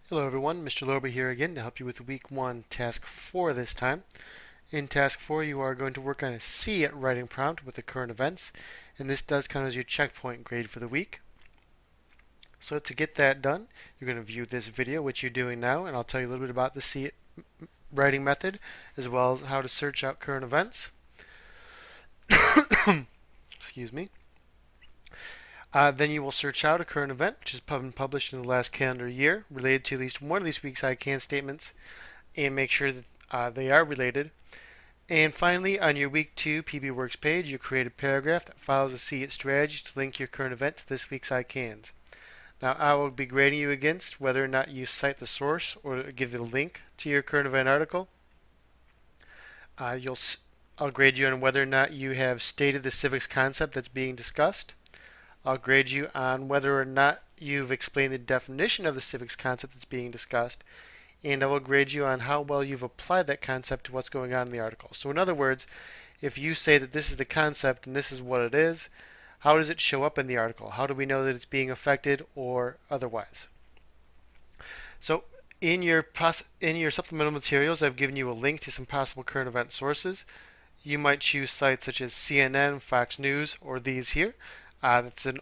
Hello everyone, Mr. Lober here again to help you with week 1, task 4 this time. In task 4 you are going to work on a C at writing prompt with the current events, and this does count as your checkpoint grade for the week. So to get that done, you're going to view this video, which you're doing now, and I'll tell you a little bit about the C writing method, as well as how to search out current events. Excuse me. Then you will search out a current event, which has been published in the last calendar year, related to at least one of these week's I can statements, and make sure that they are related. And finally, on your week 2 PB Works page, you create a paragraph that follows a See It strategy to link your current event to this week's I cans. Now, I will be grading you against whether or not you cite the source or give a link to your current event article. I'll grade you on whether or not you have stated the civics concept that's being discussed. I'll grade you on whether or not you've explained the definition of the civics concept that's being discussed, and I will grade you on how well you've applied that concept to what's going on in the article. So in other words, if you say that this is the concept and this is what it is, how does it show up in the article? How do we know that it's being affected or otherwise? So in your supplemental materials, I've given you a link to some possible current event sources. You might choose sites such as CNN, Fox News, or these here. That's an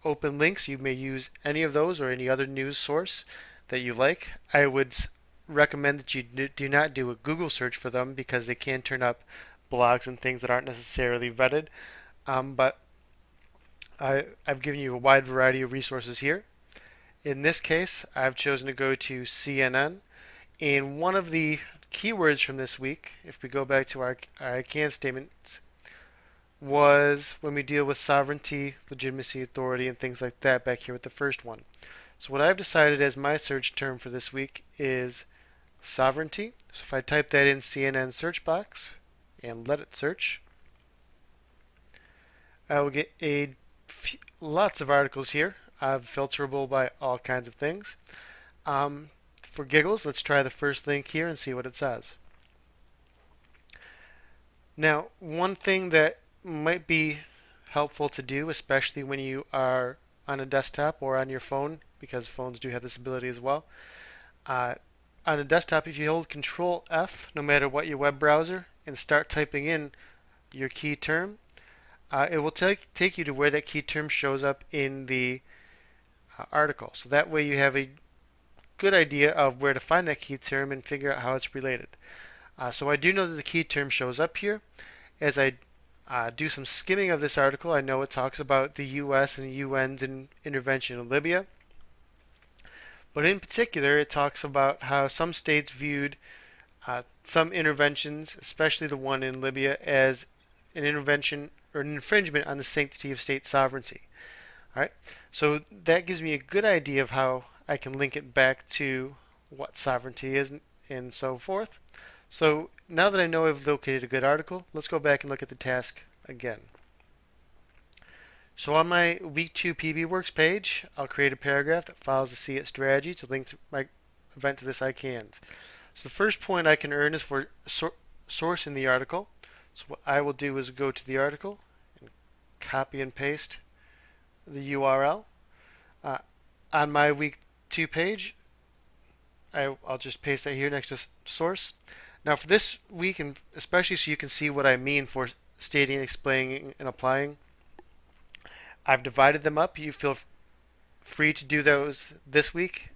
open link, so you may use any of those or any other news source that you like. I would recommend that you do not do a Google search for them because they can turn up blogs and things that aren't necessarily vetted. But I've given you a wide variety of resources here. In this case, I've chosen to go to CNN. And one of the keywords from this week, if we go back to our I can statements, was when we deal with sovereignty, legitimacy, authority, and things like that back here with the first one. So what I've decided as my search term for this week is sovereignty. So if I type that in CNN search box and let it search, I will get lots of articles here, filterable by all kinds of things. For giggles, let's try the first link here and see what it says. Now, one thing that might be helpful to do, especially when you are on a desktop or on your phone, because phones do have this ability as well. On a desktop, if you hold Control F, no matter what your web browser, and start typing in your key term, it will take you to where that key term shows up in the article. So that way you have a good idea of where to find that key term and figure out how it's related. So I do know that the key term shows up here. As I do some skimming of this article, I know it talks about the U.S. and UN's intervention in Libya. But in particular, it talks about how some states viewed some interventions, especially the one in Libya, as an intervention or an infringement on the sanctity of state sovereignty. All right, so that gives me a good idea of how I can link it back to what sovereignty is and so forth. So now that I know I've located a good article, let's go back and look at the task again. So on my week 2 PB Works page, I'll create a paragraph that follows the See It strategy to link my event to this I cans. So the first point I can earn is for source in the article. So what I will do is go to the article and copy and paste the URL. On my week 2 page, I'll just paste that here next to source. Now for this week, and especially so you can see what I mean for stating, explaining, and applying, I've divided them up. You feel free to do those this week.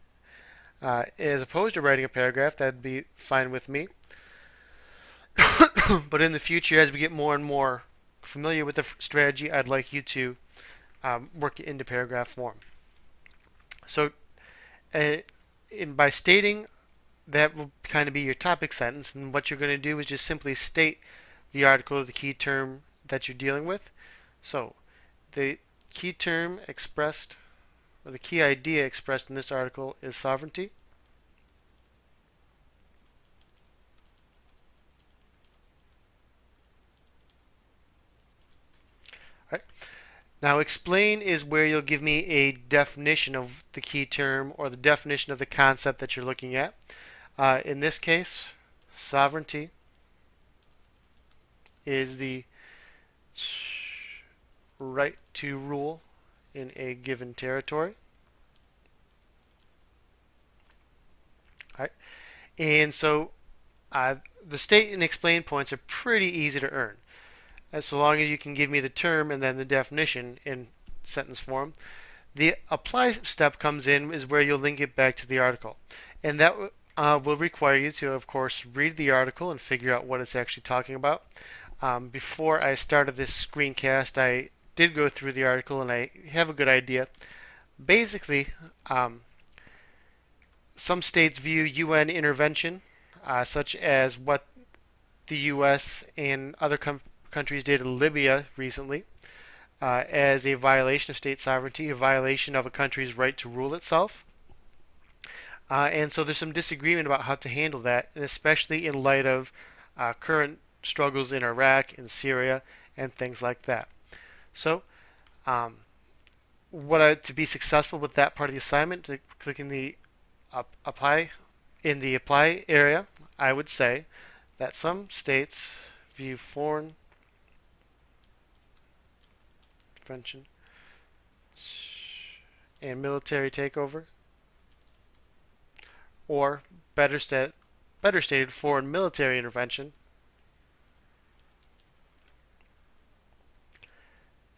As opposed to writing a paragraph, that'd be fine with me. But in the future, as we get more and more familiar with the strategy, I'd like you to work it into paragraph form. So by stating, that will kind of be your topic sentence, and what you're going to do is just simply state the article or the key term that you're dealing with. So the key term expressed, or the key idea expressed in this article is sovereignty. All right. Now explain is where you'll give me a definition of the key term or the definition of the concept that you're looking at. In this case, sovereignty is the right to rule in a given territory. Right? And so the state and explain points are pretty easy to earn, as so long as you can give me the term and then the definition in sentence form. The apply step comes in is where you'll link it back to the article, and that will require you to, of course, read the article and figure out what it's actually talking about. Before I started this screencast, I did go through the article and I have a good idea. Basically, some states view UN intervention, such as what the U.S. and other countries did in Libya recently, as a violation of state sovereignty, a violation of a country's right to rule itself. And so there's some disagreement about how to handle that, and especially in light of current struggles in Iraq and Syria and things like that. So, to be successful with that part of the assignment, to click in the apply area, I would say that some states view foreign intervention and military takeover, or better stated, foreign military intervention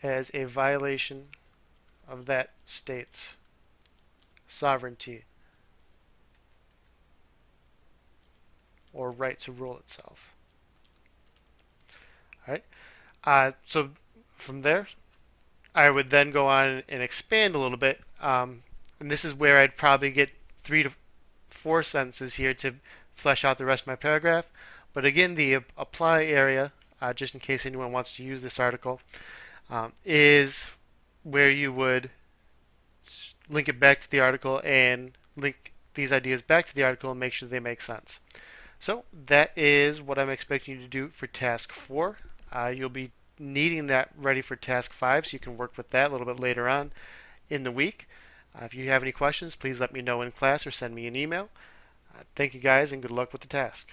as a violation of that state's sovereignty or right to rule itself. All right. So from there, I would then go on and expand a little bit, and this is where I'd probably get 3 to 4 sentences here to flesh out the rest of my paragraph. But again, the apply area, just in case anyone wants to use this article, is where you would link it back to the article and link these ideas back to the article and make sure they make sense. So that is what I'm expecting you to do for task 4. You'll be needing that ready for task 5, so you can work with that a little bit later on in the week. If you have any questions, please let me know in class or send me an email. Thank you guys, and good luck with the task.